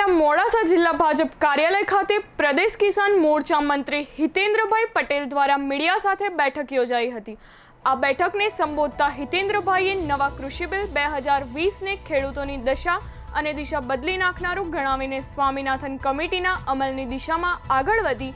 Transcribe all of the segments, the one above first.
જિલ્લાના મોડાસા જિલ્લા ભાજપ કાર્યાલય ખાતે પ્રદેશ કિસાન મોરચા મંત્રી હિતેન્દ્રભાઈ પટેલ દ્વારા મીડિયા સાથે બેઠક યોજાઈ હતી। આ બેઠકને સંબોધતા હિતેન્દ્રભાઈએ નવા કૃષિ બિલ 2020ને ખેડૂતોની દશા અને દિશા બદલી નાખનારું ગણાવીને સ્વામીનાથન કમિટીના અમલની દિશામાં આગળ વધી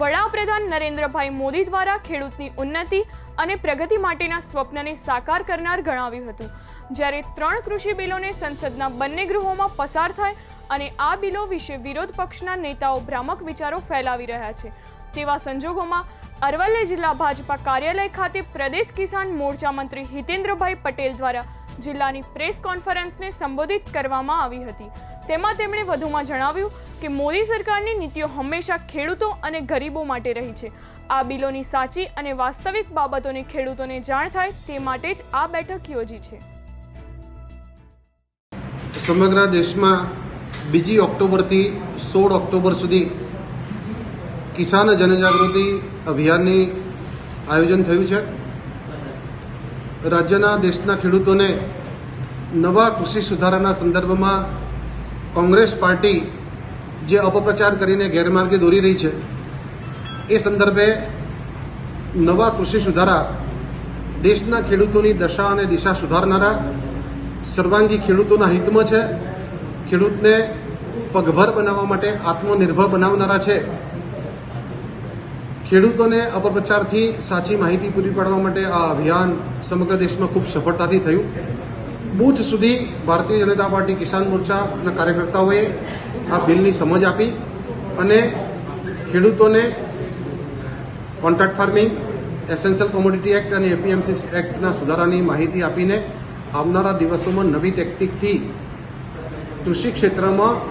વડાપ્રધાન નરેન્દ્રભાઈ મોદી દ્વારા ખેડૂતની ઉન્નતિ અને પ્રગતિ માટેના સ્વપ્નને સાકાર કરનાર ગણાવ્યું હતું। જ્યારે 3 કૃષિ બિલોને સંસદના બંને ગૃહોમાં પસાર થાય અને આ બિલો વિશે વિરોધ પક્ષના નેતાઓ ભ્રામક વિચારો ફેલાવી રહ્યા છે, તેવા સંજોગોમાં અરવલ્લી જિલ્લા ભાજપા કાર્યાલય ખાતે પ્રદેશ કિસાન મોરચા મંત્રી હિતેન્દ્રભાઈ પટેલ દ્વારા જિલ્લાની પ્રેસ કોન્ફરન્સને સંબોધિત કરવામાં આવી હતી। તેમાં તેમણે વધુમાં જણાવ્યું કે મોદી સરકારની નીતિઓ હંમેશા ખેડૂતો અને ગરીબો માટે રહી છે। આ બિલોની સાચી અને વાસ્તવિક બાબતોને ખેડૂતોને જાણ થાય તે માટે જ આ બેઠક યોજી છે। સમગ્ર દેશમાં 2 ઓક્ટોબરથી 16 ઓક્ટોબર સુધી કિસાન જનજાગૃતિ અભિયાનની આયોજન થયું છે। રાજ્યના દેશના ખેડૂતોને નવા કૃષિ સુધારાના સંદર્ભમાં કોંગ્રેસ પાર્ટી જે અપપ્રચાર કરીને ગેરમાર્ગે દોરી રહી છે, એ સંદર્ભે નવા કૃષિ સુધારા દેશના ખેડૂતોની દશા અને દિશા સુધારનારા સર્વાંગી ખેડૂતોના હિતમાં છે, ખેડૂતને પગભર બનાવવા માટે આત્મનિર્ભર બનાવનારા છે। ખેડૂતોને અપપ્રચારથી સાચી માહિતી પૂરી પાડવા માટે આ અભિયાન સમગ્ર દેશમાં ખૂબ સફળતાથી થયું। બૂથ સુધી ભારતીય જનતા પાર્ટી કિસાન મોરચાના કાર્યકર્તાઓએ આ બિલની સમજ આપી અને ખેડૂતોને contract farming, essential commodity act અને એપીએમસી એક્ટના સુધારાની માહિતી આપીને આવનારા દિવસોમાં નવી ટેકનિકથી કૃષિ ક્ષેત્રમાં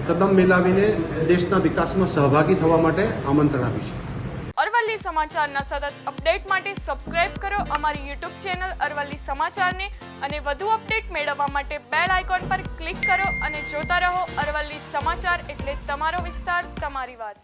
કદમ મિલાવીને દેશના વિકાસમાં સહભાગી થવા માટે આમંત્રણ આપ્યું છે। અરવલ્લી સમાચારના સતત અપડેટ માટે સબસ્ક્રાઇબ કરો અમારી યુટ્યુબ ચેનલ અરવલ્લી સમાચારને અને વધુ અપડેટ મેળવવા માટે બેલ આઇકોન પર ક્લિક કરો અને જોતા રહો અરવલ્લી સમાચાર, એટલે તમારો વિસ્તાર, તમારી વાત।